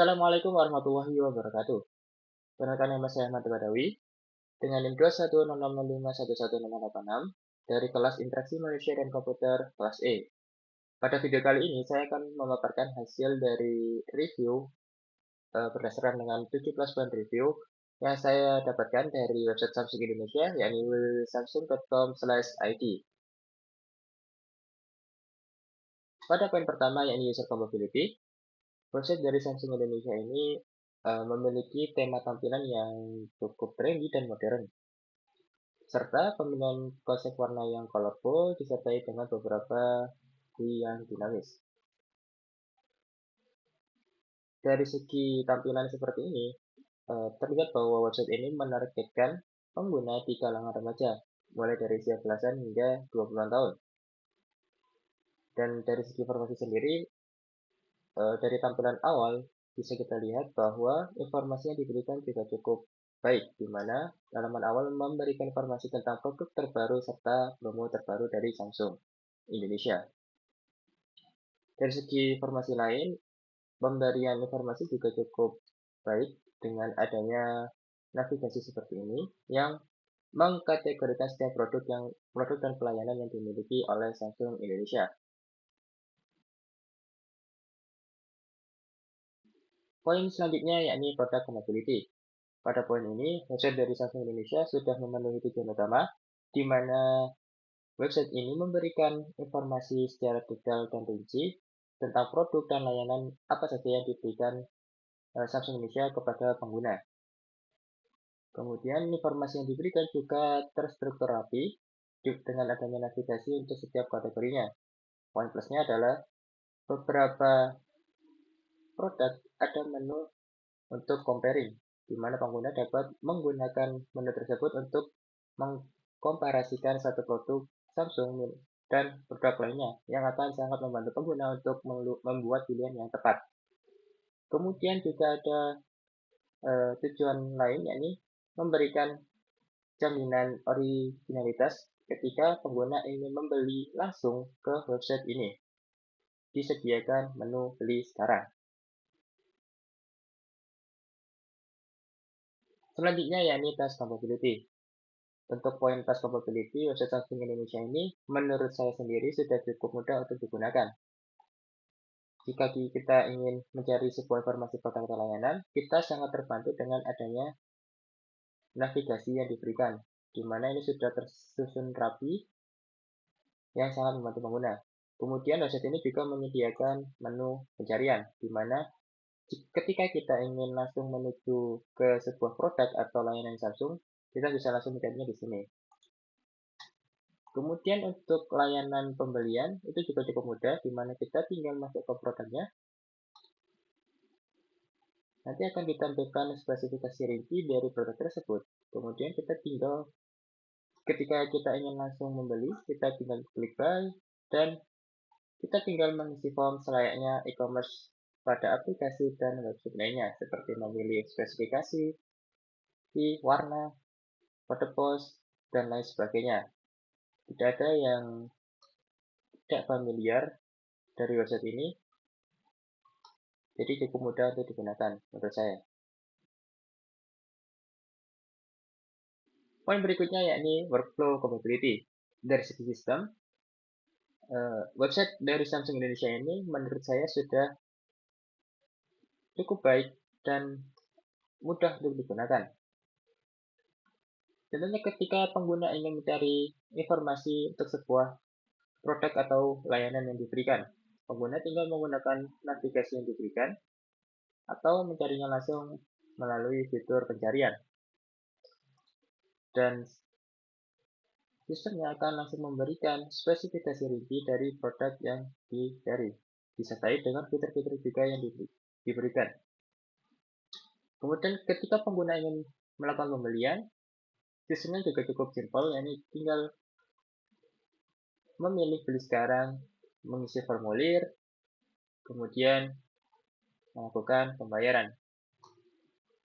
Assalamualaikum warahmatullahi wabarakatuh. Perkenalkan nama saya Ahmad Badawi dengan NIM 21060511086 dari kelas Interaksi Manusia dan Komputer kelas E. Pada video kali ini saya akan memaparkan hasil dari review berdasarkan dengan 17 poin review yang saya dapatkan dari website Samsung Indonesia, yakni samsung.com/id. Pada poin pertama, yakni user compatibility, website dari Samsung Indonesia ini memiliki tema tampilan yang cukup trendy dan modern, serta pemilihan konsep warna yang colorful disertai dengan beberapa GUI yang dinamis. Dari segi tampilan seperti ini, terlihat bahwa website ini menargetkan pengguna di kalangan remaja, mulai dari usia belasan hingga 20-an tahun. Dan dari segi informasi sendiri, dari tampilan awal bisa kita lihat bahwa informasi yang diberikan juga cukup baik, di mana halaman awal memberikan informasi tentang produk terbaru serta promo terbaru dari Samsung Indonesia. Dari segi informasi lain, pemberian informasi juga cukup baik dengan adanya navigasi seperti ini yang mengkategorikan setiap produk dan pelayanan yang dimiliki oleh Samsung Indonesia. Poin selanjutnya yakni product compatibility. Pada poin ini, website dari Samsung Indonesia sudah memenuhi tujuan utama, di mana website ini memberikan informasi secara detail dan rinci tentang produk dan layanan apa saja yang diberikan Samsung Indonesia kepada pengguna. Kemudian informasi yang diberikan juga terstruktur rapi dengan adanya navigasi untuk setiap kategorinya. Poin plusnya adalah beberapa produk ada menu untuk comparing, di mana pengguna dapat menggunakan menu tersebut untuk mengkomparasikan satu produk Samsung dan produk lainnya, yang akan sangat membantu pengguna untuk membuat pilihan yang tepat. Kemudian juga ada tujuan lain, yakni memberikan jaminan originalitas ketika pengguna ingin membeli langsung ke website ini. Disediakan menu beli sekarang. Selanjutnya yakni task compatibility. Untuk poin task compatibility, website Samsung Indonesia ini menurut saya sendiri sudah cukup mudah untuk digunakan. Jika kita ingin mencari sebuah informasi produk atau layanan, kita sangat terbantu dengan adanya navigasi yang diberikan, di mana ini sudah tersusun rapi yang sangat membantu pengguna. Kemudian website ini juga menyediakan menu pencarian, di mana ketika kita ingin langsung menuju ke sebuah produk atau layanan Samsung, kita bisa langsung mencarinya di sini. Kemudian untuk layanan pembelian itu juga cukup mudah, di mana kita tinggal masuk ke produknya. Nanti akan ditampilkan spesifikasi rinci dari produk tersebut. Kemudian kita tinggal, ketika kita ingin langsung membeli, kita tinggal klik buy, dan kita tinggal mengisi form selayaknya e-commerce pada aplikasi dan website lainnya, seperti memilih spesifikasi, warna, kode pos, dan lain sebagainya. Tidak ada yang tidak familiar dari website ini, jadi cukup mudah untuk digunakan menurut saya. Poin berikutnya yakni workflow compatibility. Dari segi sistem, website dari Samsung Indonesia ini menurut saya sudah cukup baik dan mudah untuk digunakan. Tentunya ketika pengguna ingin mencari informasi untuk sebuah produk atau layanan yang diberikan, pengguna tinggal menggunakan navigasi yang diberikan atau mencarinya langsung melalui fitur pencarian. Dan sistemnya akan langsung memberikan spesifikasi rinci dari produk yang dicari, disertai dengan fitur-fitur juga yang diberikan. Kemudian ketika pengguna ingin melakukan pembelian, sistemnya juga cukup simpel, yakni tinggal memilih beli sekarang, mengisi formulir, kemudian melakukan pembayaran.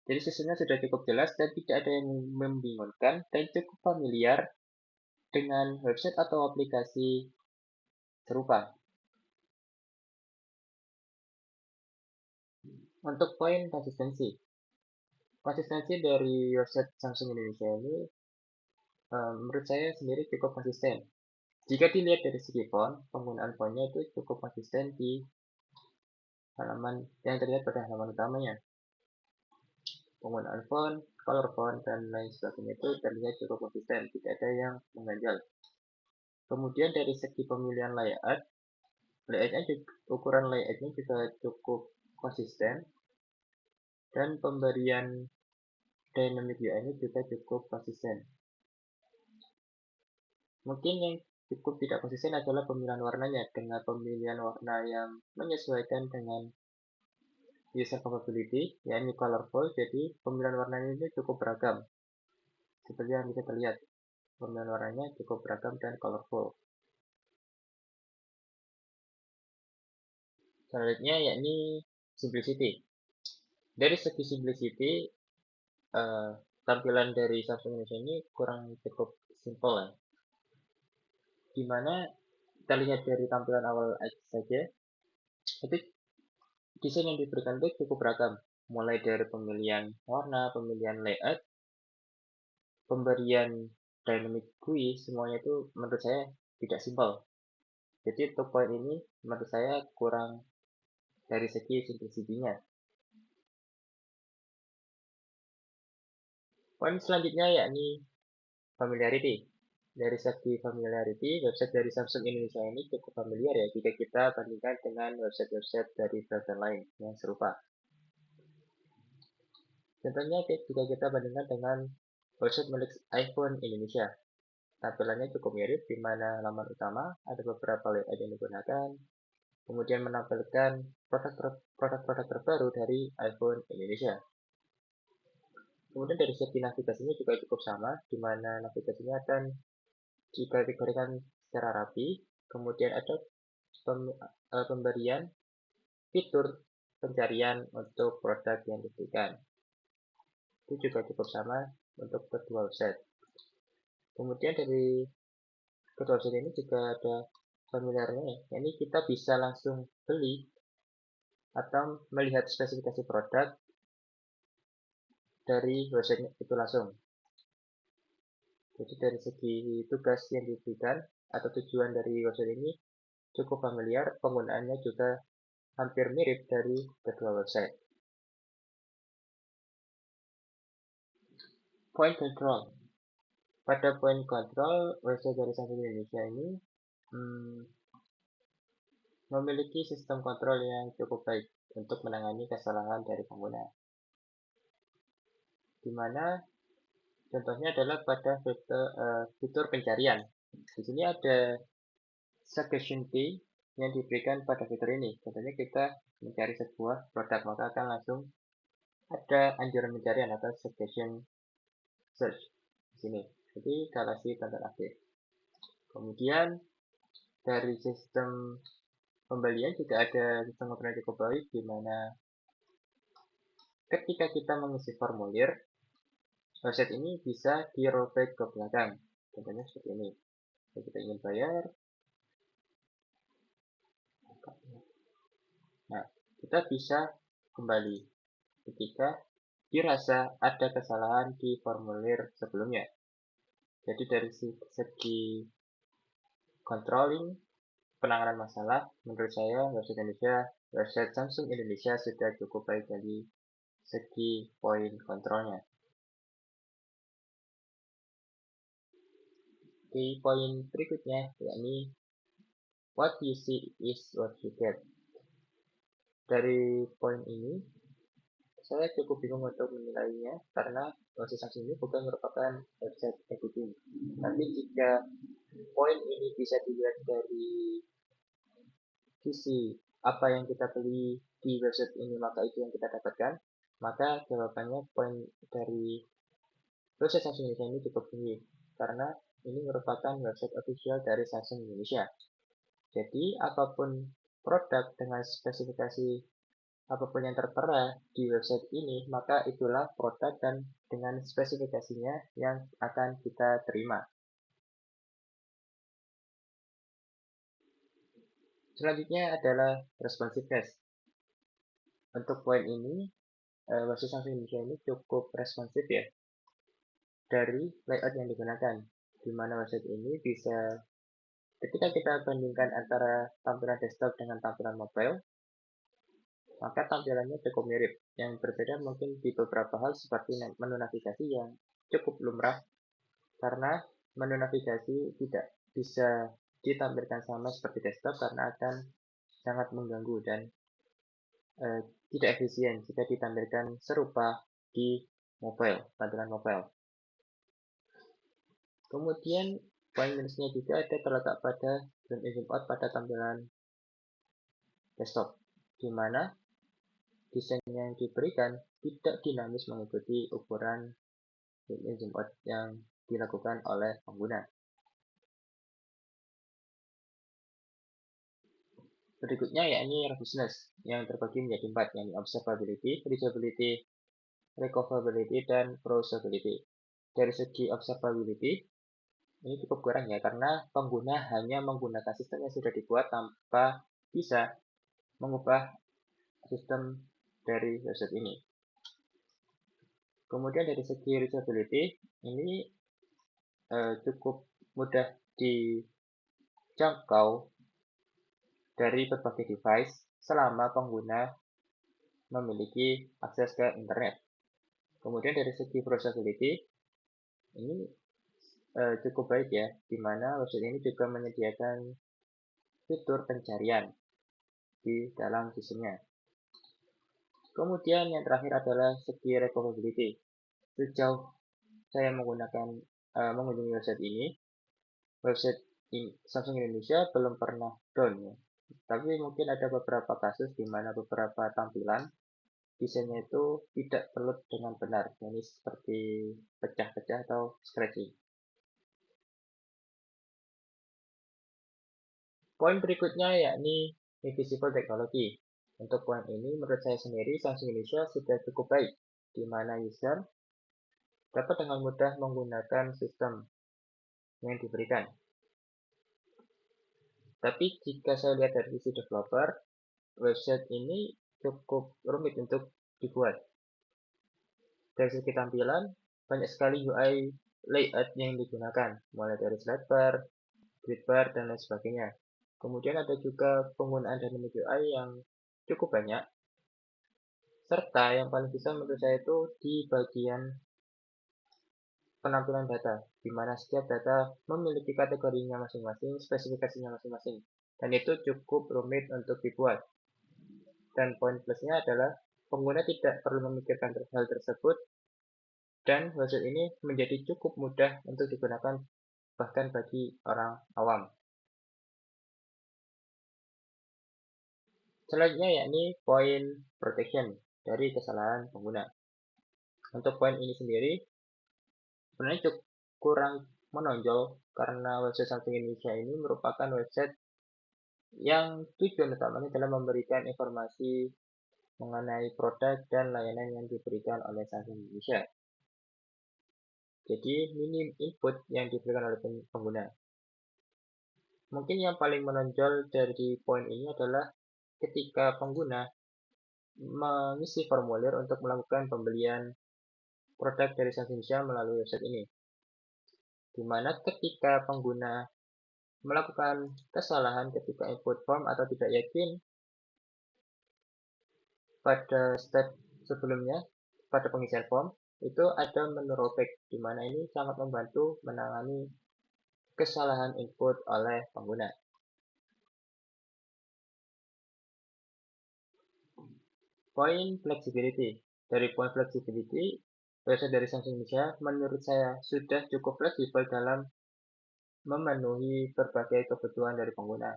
Jadi sistemnya sudah cukup jelas dan tidak ada yang membingungkan dan cukup familiar dengan website atau aplikasi serupa. Untuk poin konsistensi, dari website Samsung Indonesia ini menurut saya sendiri cukup konsisten. Jika dilihat dari segi font, penggunaan fontnya itu cukup konsisten di halaman yang terlihat pada halaman utamanya. Penggunaan font, color font, dan lain sebagainya itu terlihat cukup konsisten, tidak ada yang mengganjal. Kemudian dari segi pemilihan layout, ukuran layoutnya juga cukup konsisten, dan pemberian dynamic UI-nya juga cukup konsisten. Mungkin yang cukup tidak konsisten adalah pemilihan warnanya, dengan pemilihan warna yang menyesuaikan dengan user compatibility, yakni colorful, jadi pemilihan warnanya ini cukup beragam. Seperti yang bisa terlihat, pemilihan warnanya cukup beragam dan colorful. Selanjutnya yakni simplicity. Dari segi simplicity, tampilan dari Samsung Indonesia ini kurang cukup simple ya. Dimana kita lihat dari tampilan awal saja, itu desain yang diberikan itu cukup beragam. Mulai dari pemilihan warna, pemilihan layout, pemberian dynamic GUI, semuanya itu menurut saya tidak simpel. Jadi untuk poin ini menurut saya kurang dari segi simplicity-nya. Poin selanjutnya yakni familiarity. Dari segi familiarity, website dari Samsung Indonesia ini cukup familiar ya jika kita bandingkan dengan website-website dari brand lain yang serupa. Contohnya jika kita bandingkan dengan website milik iPhone Indonesia, tampilannya cukup mirip di mana halaman utama ada beberapa layout yang digunakan, kemudian menampilkan produk-produk terbaru dari iPhone Indonesia. Kemudian dari segi navigasinya juga cukup sama, di mana navigasinya akan dikategorikan secara rapi, kemudian ada pemberian fitur pencarian untuk produk yang diberikan. Itu juga cukup sama untuk kedua website. Kemudian dari kedua website ini juga ada familiarnya, ini kita bisa langsung beli atau melihat spesifikasi produk dari website itu langsung. Jadi dari segi tugas yang diberikan atau tujuan dari website ini cukup familiar, penggunaannya juga hampir mirip dari kedua website. Point control. Pada point control, website dari Samsung Indonesia ini memiliki sistem kontrol yang cukup baik untuk menangani kesalahan dari pengguna. Di mana contohnya adalah pada fitur pencarian. Di sini ada suggestion key yang diberikan pada fitur ini. Contohnya kita mencari sebuah produk, maka akan langsung ada anjuran pencarian atau suggestion search di sini. Jadi galaksi tonton aktif. Kemudian dari sistem pembelian juga ada sistem kontrol yang cukup baik, di mana ketika kita mengisi formulir, website ini bisa di rollback ke belakang. Contohnya seperti ini. Jika kita ingin bayar, nah kita bisa kembali ketika dirasa ada kesalahan di formulir sebelumnya. Jadi dari segi controlling penanganan masalah, menurut saya website Samsung Indonesia sudah cukup baik dari segi poin kontrolnya. Di poin berikutnya, yakni what you see is what you get. Dari poin ini, saya cukup bingung untuk menilainya karena website Samsung ini bukan merupakan website editing. Tapi jika poin ini bisa dilihat dari sisi apa yang kita beli di website ini, maka itu yang kita dapatkan, maka jawabannya poin dari website Samsung Indonesia ini cukup tinggi karena ini merupakan website official dari Samsung Indonesia. Jadi apapun produk dengan spesifikasi apapun yang tertera di website ini, maka itulah produk dan dengan spesifikasinya yang akan kita terima. Selanjutnya adalah responsiveness. Untuk poin ini, website Samsung Indonesia ini cukup responsif ya dari layout yang digunakan, di mana website ini bisa ketika kita bandingkan antara tampilan desktop dengan tampilan mobile, maka tampilannya cukup mirip. Yang berbeda mungkin di beberapa hal seperti menu navigasi yang cukup lumrah, karena menu navigasi tidak bisa ditampilkan sama seperti desktop karena akan sangat mengganggu dan eh, tidak efisien jika ditampilkan serupa di mobile, tampilan mobile. Kemudian poin minusnya juga ada terletak pada zoom in zoom out pada tampilan desktop, di mana desain yang diberikan tidak dinamis mengikuti ukuran zoom in zoom out yang dilakukan oleh pengguna. Berikutnya yakni robustness yang terbagi menjadi 4, yakni observability, readability, recoverability, dan browsability. Dari segi observability, ini cukup kurang ya, karena pengguna hanya menggunakan sistem yang sudah dibuat tanpa bisa mengubah sistem dari website ini. Kemudian dari segi reachability, ini cukup mudah dijangkau dari berbagai device selama pengguna memiliki akses ke internet. Kemudian dari segi browsability, ini cukup baik ya, di mana website ini juga menyediakan fitur pencarian di dalam sistemnya. Kemudian yang terakhir adalah segi recoverability. Sejauh saya mengunjungi website ini, website Samsung Indonesia belum pernah down ya. Tapi mungkin ada beberapa kasus di mana beberapa tampilan desainnya itu tidak terload dengan benar, ini seperti pecah-pecah atau scratching. Poin berikutnya yakni invisible technology. Untuk poin ini menurut saya sendiri Samsung Indonesia sudah cukup baik, di mana user dapat dengan mudah menggunakan sistem yang diberikan. Tapi jika saya lihat dari sisi developer, website ini cukup rumit untuk dibuat. Dari segi tampilan, banyak sekali UI layout yang digunakan, mulai dari slide bar, grid bar, dan lain sebagainya. Kemudian ada juga penggunaan dynamic UI yang cukup banyak, serta yang paling bisa menurut saya itu di bagian penampilan data, di mana setiap data memiliki kategorinya masing-masing, spesifikasinya masing-masing, dan itu cukup rumit untuk dibuat. Dan poin plusnya adalah pengguna tidak perlu memikirkan hal tersebut, dan website ini menjadi cukup mudah untuk digunakan bahkan bagi orang awam. Selanjutnya yakni poin protection dari kesalahan pengguna. Untuk poin ini sendiri sebenarnya cukup kurang menonjol karena website Samsung Indonesia ini merupakan website yang tujuan utamanya adalah memberikan informasi mengenai produk dan layanan yang diberikan oleh Samsung Indonesia. Jadi minim input yang diberikan oleh pengguna. Mungkin yang paling menonjol dari poin ini adalah ketika pengguna mengisi formulir untuk melakukan pembelian produk dari Samsung Indonesia melalui website ini. Di mana ketika pengguna melakukan kesalahan ketika input form atau tidak yakin pada step sebelumnya pada pengisian form, itu ada menu rollback, di mana ini sangat membantu menangani kesalahan input oleh pengguna. Poin flexibility. Dari poin flexibility, website dari Samsung Indonesia menurut saya sudah cukup fleksibel dalam memenuhi berbagai kebutuhan dari pengguna.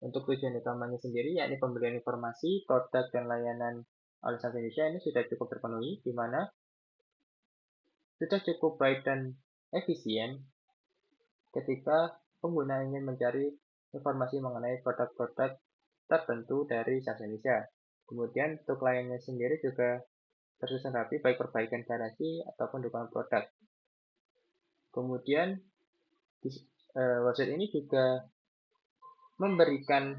Untuk tujuan utamanya sendiri, yakni pembelian informasi, produk, dan layanan oleh Samsung Indonesia ini sudah cukup terpenuhi, di mana sudah cukup baik dan efisien ketika pengguna ingin mencari informasi mengenai produk-produk tertentu dari Samsung Indonesia. Kemudian untuk layannya sendiri juga tersusun rapi, baik perbaikan garansi ataupun dukungan produk. Kemudian website ini juga memberikan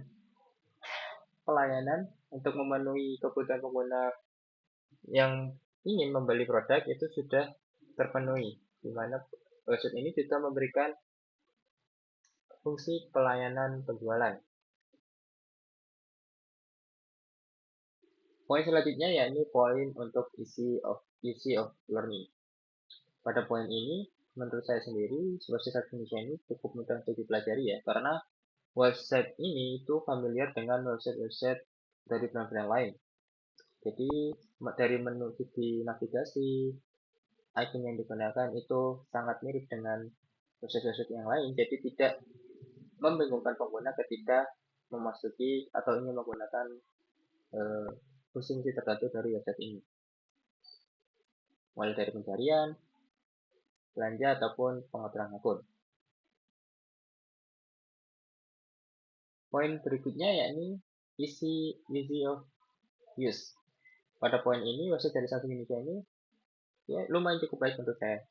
pelayanan untuk memenuhi kebutuhan pengguna yang ingin membeli produk itu sudah terpenuhi, di mana website ini juga memberikan fungsi pelayanan penjualan. Poin selanjutnya yakni poin untuk easy of learning. Pada poin ini, menurut saya sendiri, website Indonesia ini cukup mudah untuk dipelajari ya, karena website ini itu familiar dengan website-website dari brand-brand yang lain. Jadi dari menu segi navigasi, icon yang digunakan itu sangat mirip dengan website-website yang lain. Jadi tidak membingungkan pengguna ketika memasuki atau ingin menggunakan fungsi tertentu dari website ini. Mulai dari pencarian, belanja, ataupun pengaturan akun. Poin berikutnya yakni easy of use. Pada poin ini, website dari Samsung Indonesia ini ya lumayan cukup baik untuk saya.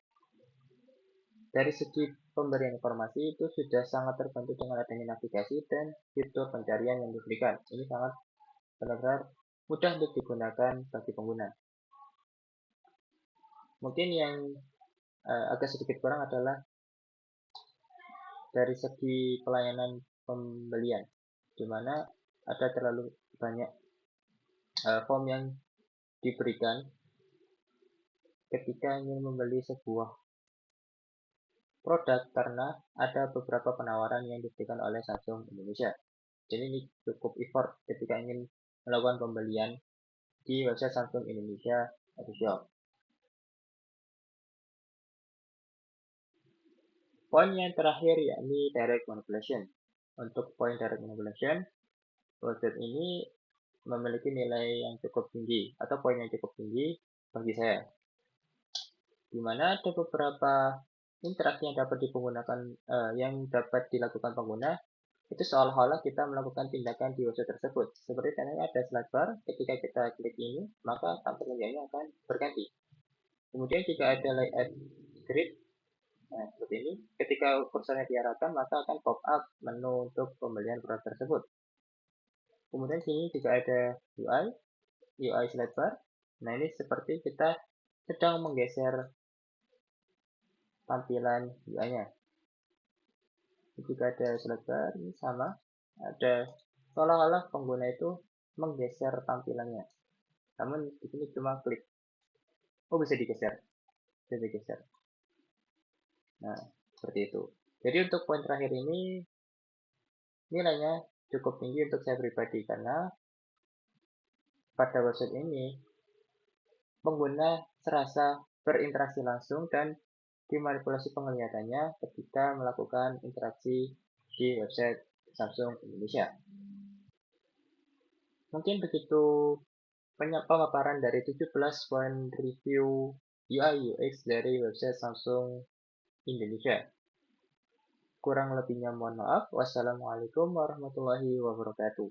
Dari segi pemberian informasi itu sudah sangat terbantu dengan adanya navigasi dan fitur pencarian yang diberikan. Ini sangat benar-benar mudah untuk digunakan bagi pengguna. Mungkin yang agak sedikit kurang adalah dari segi pelayanan pembelian, di mana ada terlalu banyak form yang diberikan ketika ingin membeli sebuah produk karena ada beberapa penawaran yang diberikan oleh Samsung Indonesia. Jadi ini cukup effort ketika ingin melakukan pembelian di website Samsung Indonesia Official. Poin yang terakhir yakni direct manipulation. Untuk poin direct manipulation, website ini memiliki nilai yang cukup tinggi atau poin yang cukup tinggi bagi saya, di mana ada beberapa interaksi yang dapat dapat dilakukan pengguna itu seolah-olah kita melakukan tindakan di website tersebut. Seperti contohnya ada slide bar, ketika kita klik ini maka tampilannya akan berganti. Kemudian jika ada layout grid, nah seperti ini, ketika kursornya diarahkan maka akan pop up menu untuk pembelian produk tersebut. Kemudian sini juga ada UI slide bar. Nah ini seperti kita sedang menggeser tampilan UI-nya. Jika ada slide bar ini sama, ada seolah-olah pengguna itu menggeser tampilannya. Namun di sini cuma klik. Oh bisa digeser, bisa digeser. Nah seperti itu. Jadi untuk poin terakhir ini nilainya cukup tinggi untuk saya pribadi karena pada website ini pengguna serasa berinteraksi langsung dan dimanipulasi penglihatannya ketika melakukan interaksi di website Samsung Indonesia. Mungkin begitu pemaparan dari 17 poin review UI UX dari website Samsung Indonesia. Kurang lebihnya mohon maaf. Wassalamualaikum warahmatullahi wabarakatuh.